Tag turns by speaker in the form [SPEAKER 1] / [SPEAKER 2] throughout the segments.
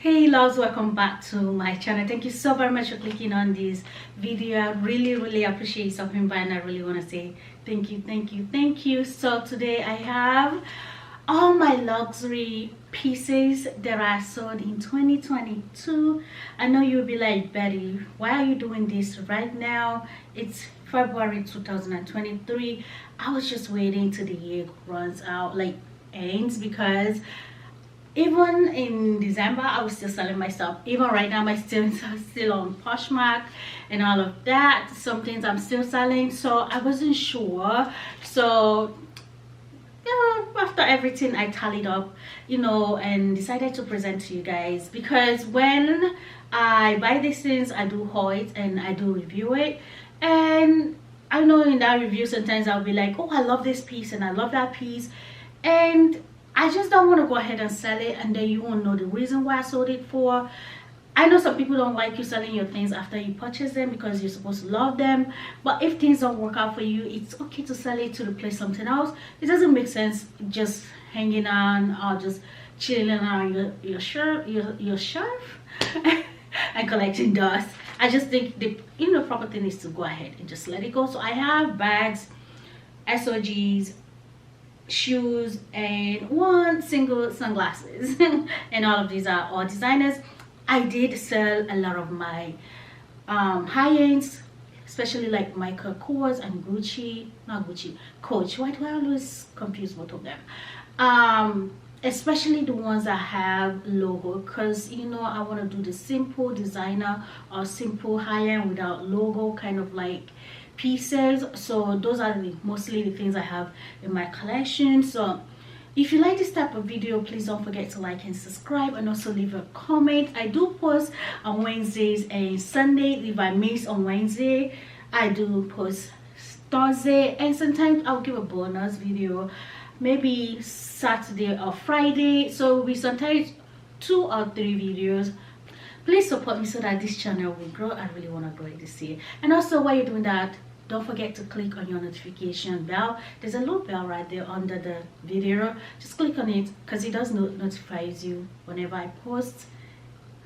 [SPEAKER 1] Hey loves, welcome back to my channel. Thank you so very much for clicking on this video. I really appreciate stopping by, and I really want to say thank you. So today I have all my luxury pieces that I sold in 2022. I know you'll be like, Betty, why are you doing this right now? It's February 2023. I was just waiting till the year runs out, like ends, because even in December I was still selling my stuff. Even right now, my still on Poshmark and all of that. Some things I'm still selling, so I wasn't sure. So yeah, after everything I tallied up, and decided to present to you guys, because when I buy these things, I do haul it and I do review it. And I know in that review sometimes I'll be like, oh, I love this piece and I love that piece, and I just don't want to go ahead and sell it and then you won't know the reason why I sold it for. I know some people don't like you selling your things after you purchase them because you're supposed to love them. But if things don't work out for you, it's okay to sell it, to replace something else. It doesn't make sense just hanging on or just chilling on your shelf and collecting dust. I just think the proper thing is to go ahead and just let it go. So I have bags, SOGs, shoes, and one single sunglasses and all of these are all designers. I did sell a lot of my high-ends, especially like Michael Kors and Gucci, not Gucci, Coach. Why do I always confuse both of them? Especially the ones that have logo, because I want to do the simple designer or simple high-end without logo kind of like pieces. So those are mostly the things I have in my collection. So if you like this type of video, please don't forget to like and subscribe, and also leave a comment. I do post on Wednesdays and Sunday. If I miss on Wednesday, I do post Thursday, and sometimes I'll give a bonus video maybe Saturday or Friday. So we sometimes 2 or 3 videos. Please support me so that this channel will grow. I really want to grow it this year. And also, while you're doing that, don't forget to click on your notification bell. There's a little bell right there under the video. Just click on it because it does notifies you whenever I post,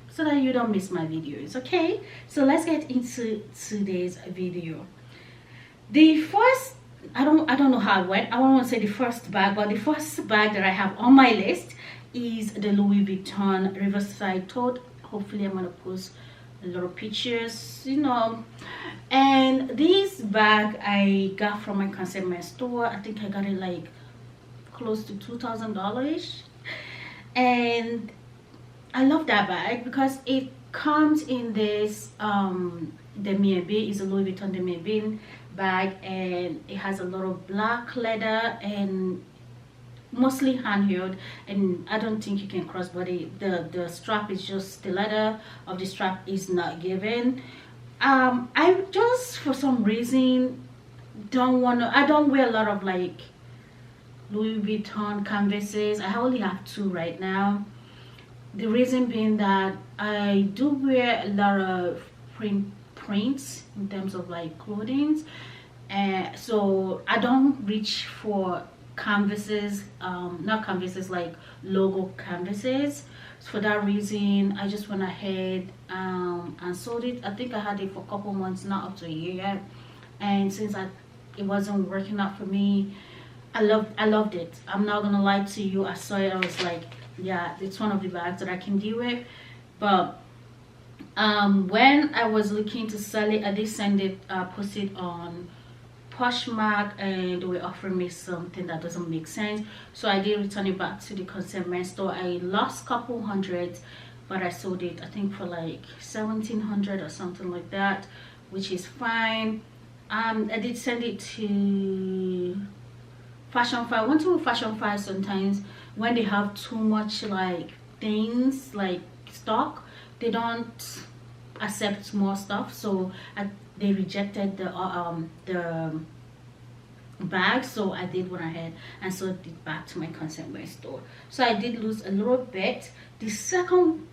[SPEAKER 1] so that you don't miss my videos. Okay, so let's get into today's video. The first, I don't know how it went. I don't want to say the first bag, but the first bag that I have on my list is the Louis Vuitton Riverside tote. Hopefully I'm gonna post a lot of pictures, and this bag I got from my consignment store. I think I got it like close to $2,000, and I love that bag because it comes in this demi-ébène. Is a Louis Vuitton demi-ébène bag, and it has a lot of black leather and mostly handheld, and I don't think you can crossbody. The strap is just, the leather of the strap is not given. I just, for some reason, I don't wear a lot of like Louis Vuitton canvases. I only have 2 right now. The reason being that I do wear a lot of prints in terms of like clothing, and so I don't reach for canvases, not canvases like logo canvases. So for that reason, I just went ahead and sold it. I think I had it for a couple months, not up to a year yet, and since it wasn't working out for me, I loved it. I'm not gonna lie to you. I saw it, I was like, yeah, it's one of the bags that I can deal with. But when I was looking to sell it, I did send it, post it on Poshmark, and they were offering me something that doesn't make sense, so I did return it back to the consignment store. I lost a couple hundred, but I sold it, I think, for like 1,700 or something like that, which is fine. I did send it to Fashion File. I want to Fashion File sometimes when they have too much like things like stock, they don't accept more stuff, so they rejected the bag. So I did went ahead and sold it back to my consignment store. So I did lose a little bit. The second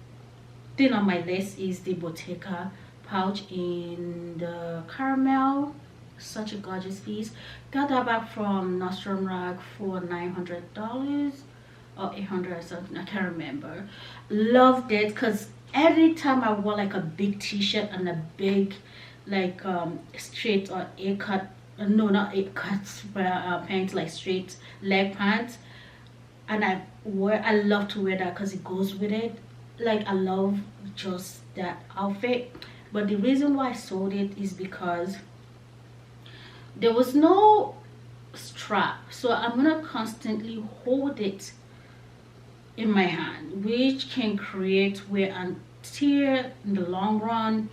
[SPEAKER 1] thing on my list is the Bottega pouch in the caramel. Such a gorgeous piece. Got that bag from Nordstrom Rack for $900. or 800 or something, I can't remember. Loved it because every time I wore like a big t-shirt and a big like straight or a cut, no, not a cut, but pants, like straight leg pants, and I love to wear that because it goes with it. Like I love just that outfit. But the reason why I sold it is because there was no strap, so I'm gonna constantly hold it in my hand, which can create wear and tear in the long run.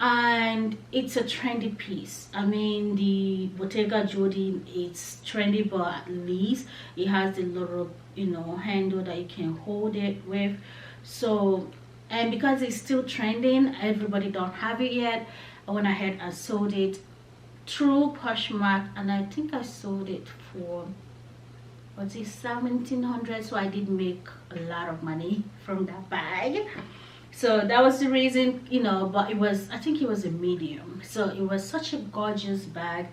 [SPEAKER 1] And it's a trendy piece. I mean, the Bottega Jodi, it's trendy, but at least it has the little, you know, handle that you can hold it with. So, and because it's still trending, everybody don't have it yet, I went ahead and sold it through Poshmark, and I think I sold it for, what's it, 1700. So I did make a lot of money from that bag. So that was the reason, you know. But it was, I think it was a medium, so it was such a gorgeous bag.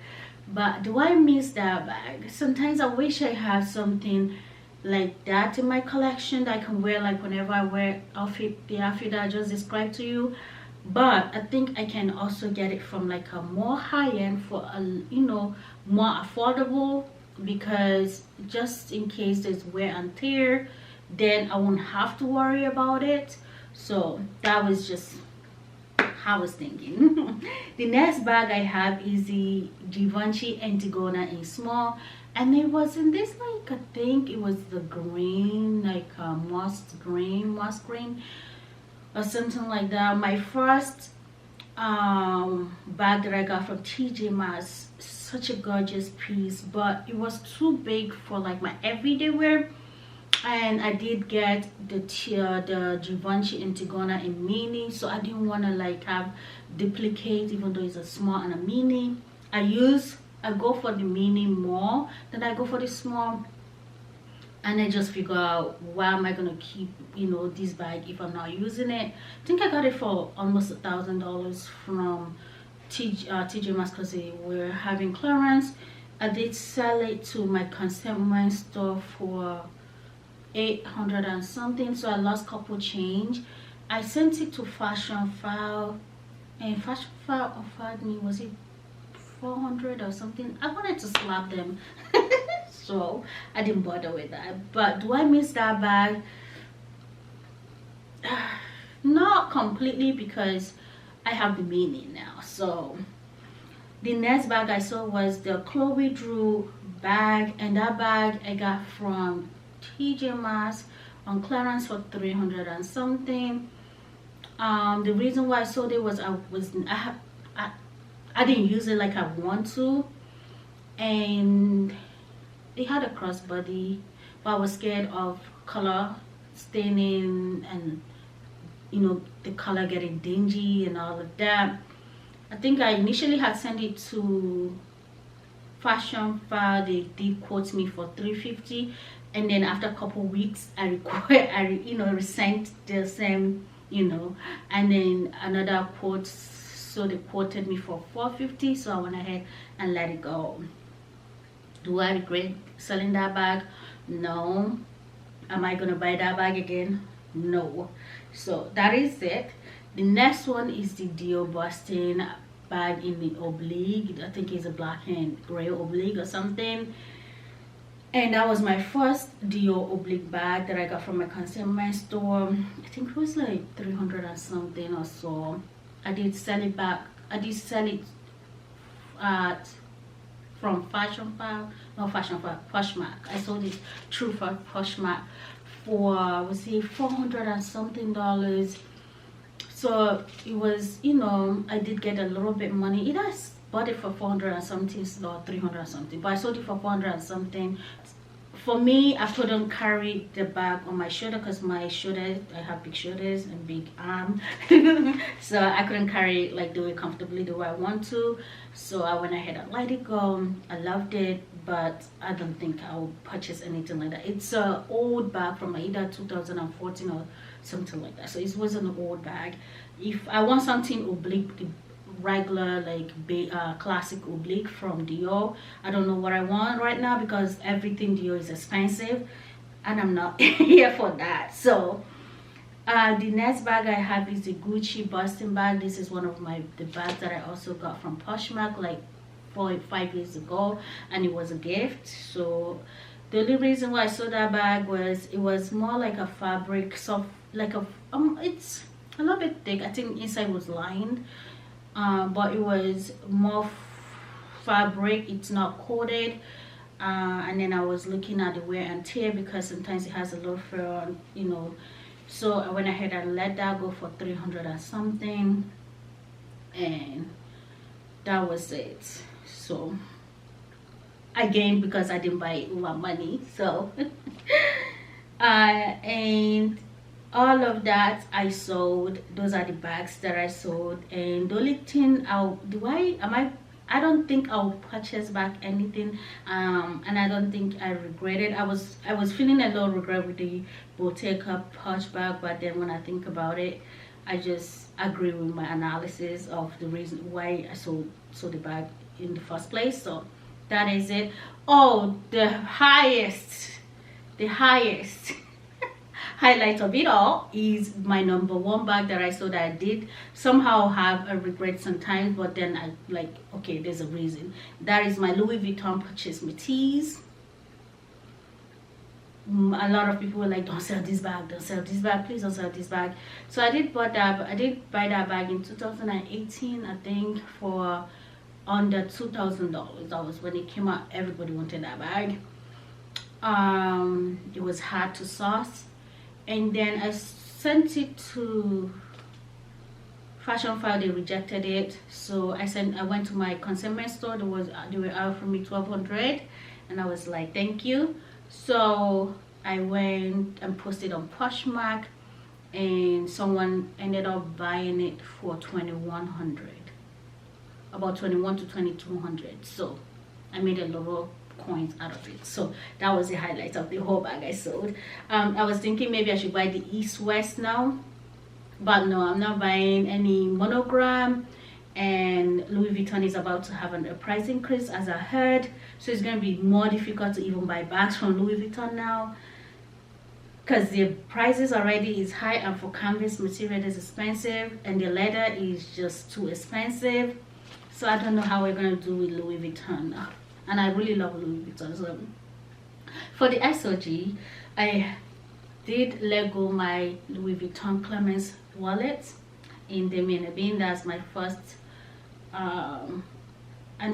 [SPEAKER 1] But do I miss that bag? Sometimes I wish I had something like that in my collection that I can wear like whenever I wear the outfit that I just described to you. But I think I can also get it from like a more high-end for a, you know, more affordable, because just in case there's wear and tear, then I won't have to worry about it. So that was just how I was thinking. The next bag I have is the Givenchy Antigona in small, and it was in this, like, I think it was the green, like moss green or something like that. My first bag that I got from TJ Maxx, such a gorgeous piece, but it was too big for like my everyday wear. And I did get the Givenchy Antigona in mini, so I didn't want to like have duplicate, even though it's a small and a mini. I go for the mini more than I go for the small, and I just figure out, why am I gonna keep, you know, this bag if I'm not using it. I think I got it for almost $1,000 from TJ Maxx because they were having clearance. I did sell it to my consignment store for 800 and something, so I lost couple change. I sent it to Fashion File, and Fashion File offered me, was it 400 or something? I wanted to slap them. So I didn't bother with that. But do I miss that bag? Not completely, because I have the mini now. So the next bag I saw was the Chloe Drew bag, and that bag I got from TJ Maxx on clearance for 300 and something. The reason why I sold it was I didn't use it like I want to, and it had a crossbody, but I was scared of color staining and, you know, the color getting dingy and all of that. I think I initially had sent it to Fashion File. They did quote me for 350, and then after a couple weeks I resent the same, you know, and then another quote, so they quoted me for 450. So I went ahead and let it go. Do I regret selling that bag? No. Am I gonna buy that bag again? No. So that is it. The next one is the Dior Boston bag in the oblique. I think it's a black and gray oblique or something. And that was my first Dior oblique bag that I got from my consignment store. I think it was like 300 and something or so. I did sell it back. I did sell it at from Fashion File, no, Fashion File, Poshmark. I sold it through for Poshmark for, was it 400 and something dollars. So it was, you know, I did get a little bit money. Either I bought it for 400 and something or 300 and something, but I sold it for 400 and something. For me, I couldn't carry the bag on my shoulder because my shoulders, I have big shoulders and big arm. So I couldn't carry it like, do it comfortably the way I want to. So I went ahead and let it go. I loved it, but I don't think I'll purchase anything like that. It's an old bag from either 2014 or something like that. So it was an old bag. If I want something oblique, regular, like classic oblique from Dior, I don't know what I want right now because everything Dior is expensive. and I'm not here for that. So the next bag I have is the Gucci Boston bag. This is one of the bags that I also got from Poshmark like 4 or 5 years ago, and it was a gift. So the only reason why I saw that bag was it was more like a fabric, soft, like a it's a little bit thick. I think inside was lined, but it was more fabric. It's not coated. And then I was looking at the wear and tear because sometimes it has a little fur on, you know. So I went ahead and let that go for 300 or something, and that was it. So I gained because I didn't buy it with my money. So and all of that I sold. Those are the bags that I sold, and the only thing I don't think I'll purchase back anything, and I don't think I regret it. I was feeling a little regret with the Bottega pouch bag, but then when I think about it, I just agree with my analysis of the reason why I sold the bag in the first place. So that is it. Oh, the highest highlight of it all is my #1 bag that I saw that I did somehow have a regret sometimes, but then I like, okay, there's a reason. That is my Louis Vuitton purchase Métis. A lot of people were like, don't sell this bag, don't sell this bag, please don't sell this bag. So I did buy that bag in 2018, I think, for under $2,000. That was when it came out. Everybody wanted that bag. It was hard to source, and then I sent it to Fashion File. They rejected it, so I went to my consignment store. They were offering me $1,200, and I was like, thank you. So I went and posted on Poshmark, and someone ended up buying it for $2,100, about $2,100 to $2,200. So I made a little coins out of it. So that was the highlight of the whole bag I sold. I was thinking maybe I should buy the East West now, but no, I'm not buying any monogram, and Louis Vuitton is about to have a price increase, as I heard. So it's going to be more difficult to even buy bags from Louis Vuitton now, because the prices already is high, and for canvas material is expensive, and the leather is just too expensive. So I don't know how we're going to do with Louis Vuitton now. And I really love Louis Vuitton. So for the SOG, I did let go my Louis Vuitton Clemens wallet in the Mina Bean. That's my first, and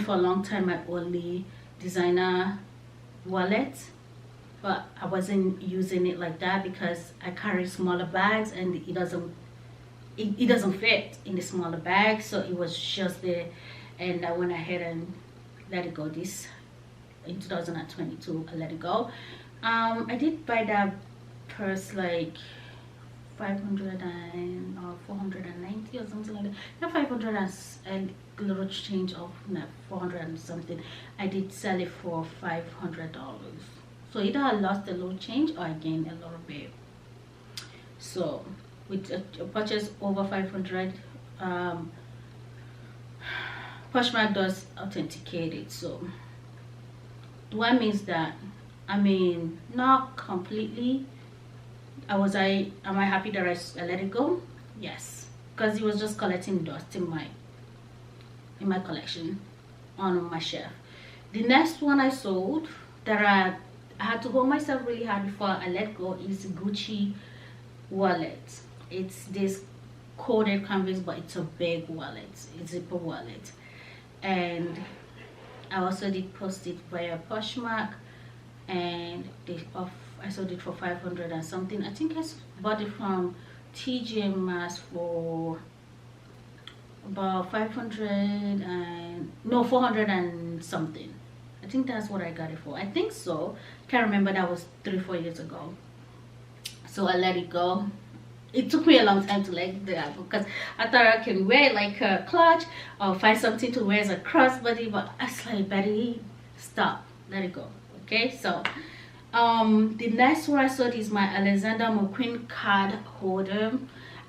[SPEAKER 1] for a long time my only designer wallet, but I wasn't using it like that because I carry smaller bags, and it doesn't fit in the smaller bag. So it was just there, and I went ahead and let it go. This in 2022 I let it go. I did buy that purse like 500 or 490 or something like that. Not 500 and a little change of 400 and something. I did sell it for $500. So either I lost a little change or I gained a little bit. So with a purchase over 500, Poshmark does authenticate it. So do I miss that? I mean, not completely. Am I happy that I let it go? Yes, because it was just collecting dust in my collection on my shelf. The next one I sold that I had to hold myself really hard before I let go is Gucci wallet. It's this coated canvas, but it's a big wallet. It's a zipper wallet, and I also did post it via Poshmark, and I sold it for 500 and something. I think I bought it from TJ Maxx for about 400 and something. I think that's what I got it for. I think so. Can't remember. That was 3-4 years ago. So I let it go. It took me a long time to let that, because I thought I can wear it like a clutch or find something to wear as a crossbody, but I was like, Betty, stop, let it go. Okay, so the next one I sold is my Alexander McQueen card holder.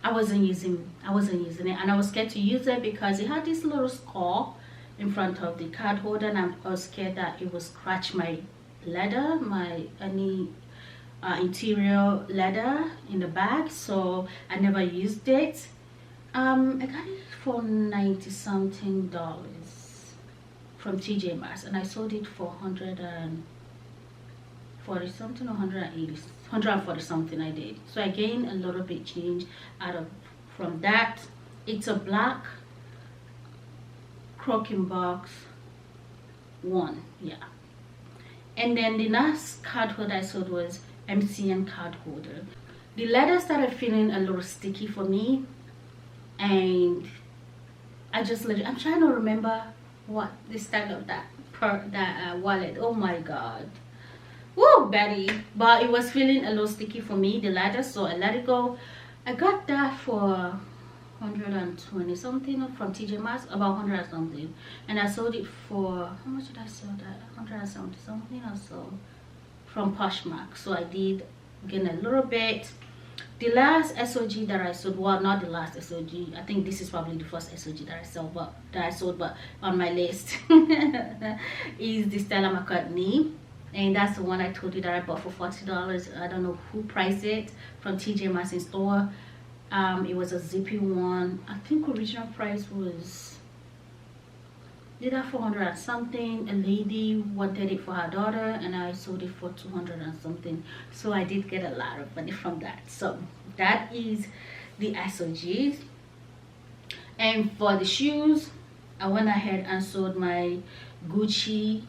[SPEAKER 1] I wasn't using it, and I was scared to use it because it had this little score in front of the card holder, and I was scared that it would scratch my leather, any interior leather in the bag, so I never used it. I got it for 90 something dollars from TJ Maxx, and I sold it for 140 something or 180, 140 something. I did, so I gained a little bit change out of from that. It's a black croaking box one, yeah. And then the last card holder I sold was MCN card holder. The leather started feeling a little sticky for me, and I just let it. I'm trying to remember what the style of that wallet. Oh my god, woo, Betty! But it was feeling a little sticky for me, the leather, so I let it go. I got that for 120 something from TJ Maxx, about 100 something, and I sold it for, how much did I sell that? 170 something or so from Poshmark. So I did gain a little bit. The last SOG that I sold, well, not the last SOG, I think this is probably the first SOG that I sold, but on my list is the Stella McCartney, and that's the one I told you that I bought for $40. I don't know who priced it from TJ Maxx in store. It was a zippy one. I think original price was either 400 and something. A lady wanted it for her daughter, and I sold it for 200 and something. So I did get a lot of money from that. So that is the SOGs. And for the shoes, I went ahead and sold my Gucci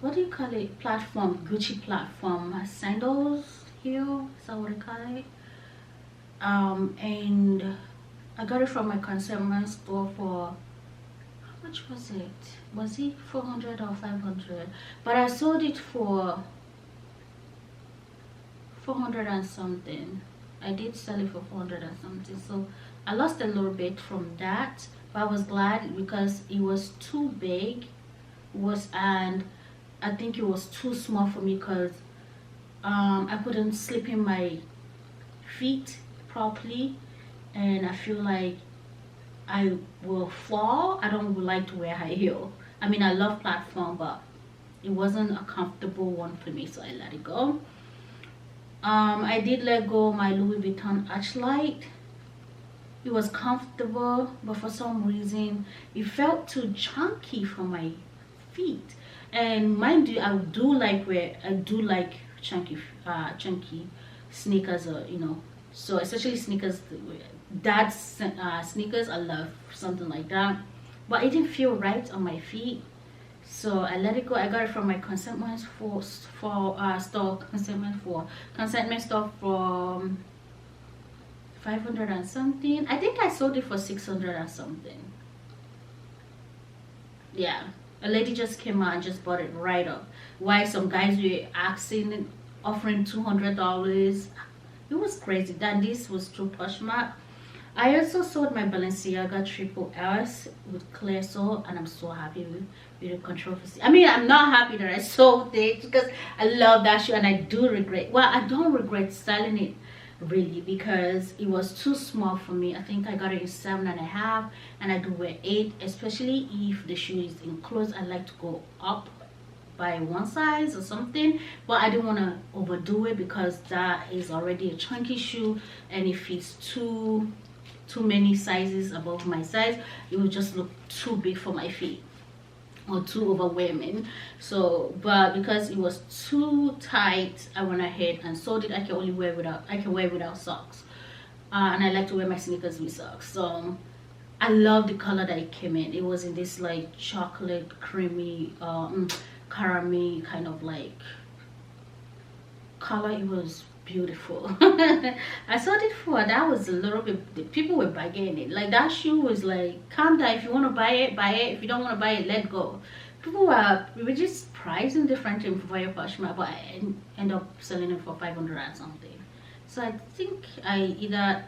[SPEAKER 1] what do you call it, platform, Gucci platform sandals, heel, is that what I call it? And I got it from my consignment store for, how much was it? Was it 400 or 500? But I sold it for 400 and something. I did sell it for 400 and something, so I lost a little bit from that, but I was glad because it was too big, and I think it was too small for me because I couldn't slip in my feet properly, and I feel like I will fall. I don't like to wear high heel. I mean, I love platform, but it wasn't a comfortable one for me, so I let it go. I did let go my Louis Vuitton Archlight. It was comfortable, but for some reason it felt too chunky for my feet. And mind you, I do like chunky sneakers, or so especially sneakers, that's sneakers I love, something like that, but it didn't feel right on my feet, so I let it go. I got it from my consignment store from 500 and something. I think I sold it for 600 and something. Yeah, a lady just came out and just bought it right up. Why some guys were offering $200. It was crazy. Then this was through Poshmark. I also sold my Balenciaga Triple S with clear sole, and I'm so happy with the controversy. I mean, I'm not happy that I sold it because I love that shoe, and I do regret. Well, I don't regret selling it really because it was too small for me. I think I got it in 7.5, and I do wear 8, especially if the shoe is enclosed. I like to go up by one size or something, but I didn't want to overdo it because that is already a chunky shoe, and if it's too many sizes above my size, it would just look too big for my feet or too overwhelming. So, but because it was too tight, I went ahead and sold it. I can wear it without socks, and I like to wear my sneakers with socks. So I love the color that it came in. It was in this like chocolate creamy caramel kind of like color. It was beautiful. I sold it for, that was a little bit, people were bargaining it. Like that shoe was like, calm down, if you want to buy it, buy it. If you don't want to buy it, let go. We were just pricing different for your Poshmark, but I end up selling it for 500 and something. So I think I either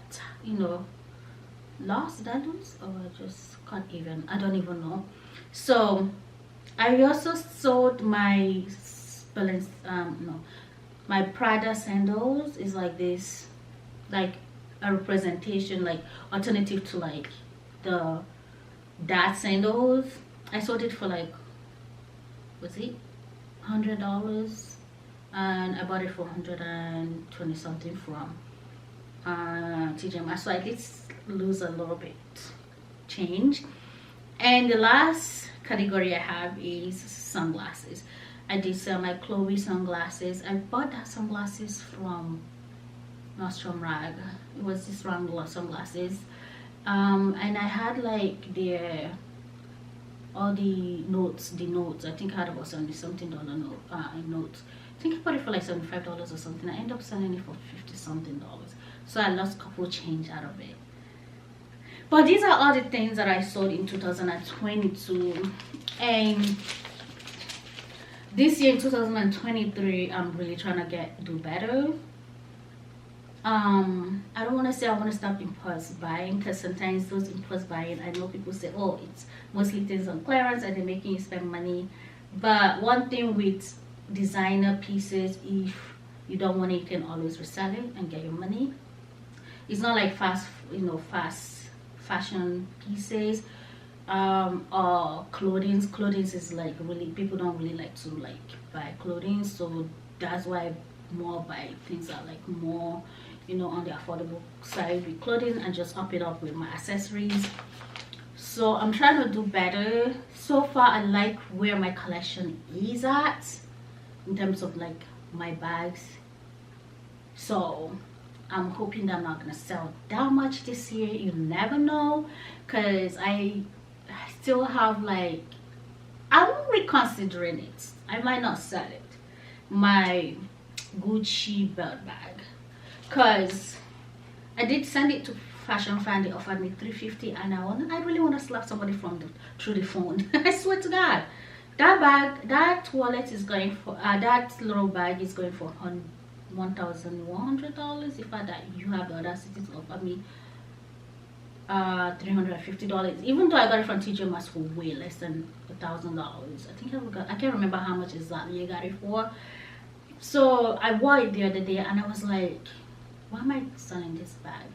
[SPEAKER 1] lost that lose or just got even. I don't even know. So I also sold my my Prada sandals. Is like this, like a representation, like alternative to like the that sandals. I sold it for like, was it $100? and I bought it for 120 something from TJ Maxx, so I did lose a little bit change. And the last category I have is sunglasses. I did sell my Chloe sunglasses. I bought that sunglasses from Nordstrom Rag. It was this Wrangler sunglasses, and I had like all the notes. I think I had about $70 something note notes. I think I bought it for like $75 or something. I ended up selling it for $50 something, so I lost a couple change out of it. But these are all the things that I sold in 2022, and this year in 2023 I'm really trying to do better. I don't want to say I want to stop impulse buying, because sometimes those impulse buying, I know people say, oh, it's mostly things on clearance and they're making you spend money. But one thing with designer pieces, if you don't want it, you can always resell it and get your money. It's not like fast fashion pieces or clothing is like, really, people don't really like to like buy clothing, so that's why I more buy things that like more, you know, on the affordable side with clothing, and just up it up with my accessories. So I'm trying to do better. So far I like where my collection is at in terms of like my bags, so I'm hoping that I'm not gonna sell that much this year. You never know, because I still have like, I'm reconsidering it. I might not sell it, my Gucci belt bag, because I did send it to Fashion Fan. They offered me $350, and I really want to slap somebody through the phone. I swear to God, that wallet is going for that little bag is going for $1,100. If you have the audacity to offer me $350, even though I got it from TJ Maxx for way less than $1,000. I think I can't remember how much exactly I got it for. So I wore it the other day, and I was like, why am I selling this bag?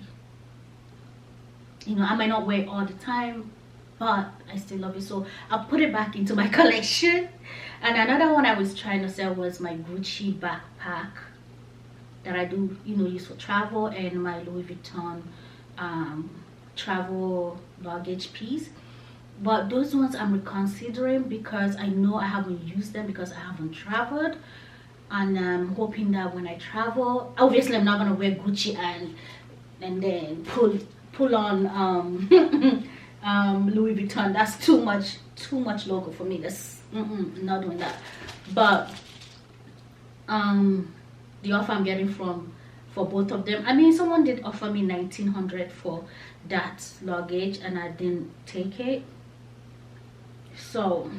[SPEAKER 1] You know, I might not wear it all the time, but I still love it, so I'll put it back into my collection. And another one I was trying to sell was my Gucci backpack that I do, you know, use for travel, and my Louis Vuitton travel luggage piece. But those ones I'm reconsidering, because I know I haven't used them because I haven't traveled, and I'm hoping that when I travel, obviously I'm not gonna wear Gucci and then pull on Louis Vuitton. That's too much logo for me. That's not doing that. But the offer I'm getting for both of them, I mean, someone did offer me $1,900 for that luggage, and I didn't take it, so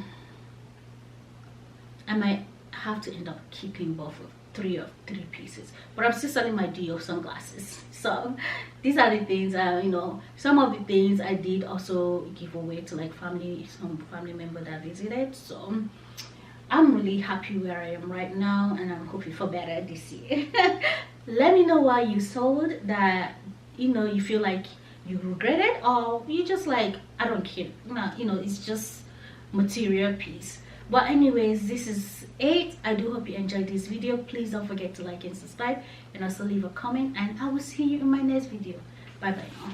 [SPEAKER 1] I might have to end up keeping both of three pieces. But I'm still selling my Dio sunglasses. So these are the things, you know, some of the things I did also give away to like some family member that visited. So I'm really happy where I am right now, and I'm hoping for better this year. Let me know why you sold that, you know, you feel like you regret it, or you just like, I don't care, you know, it's just material piece. But anyways, this is it. I do hope you enjoyed this video. Please don't forget to like and subscribe, and also leave a comment, and I will see you in my next video. Bye bye now.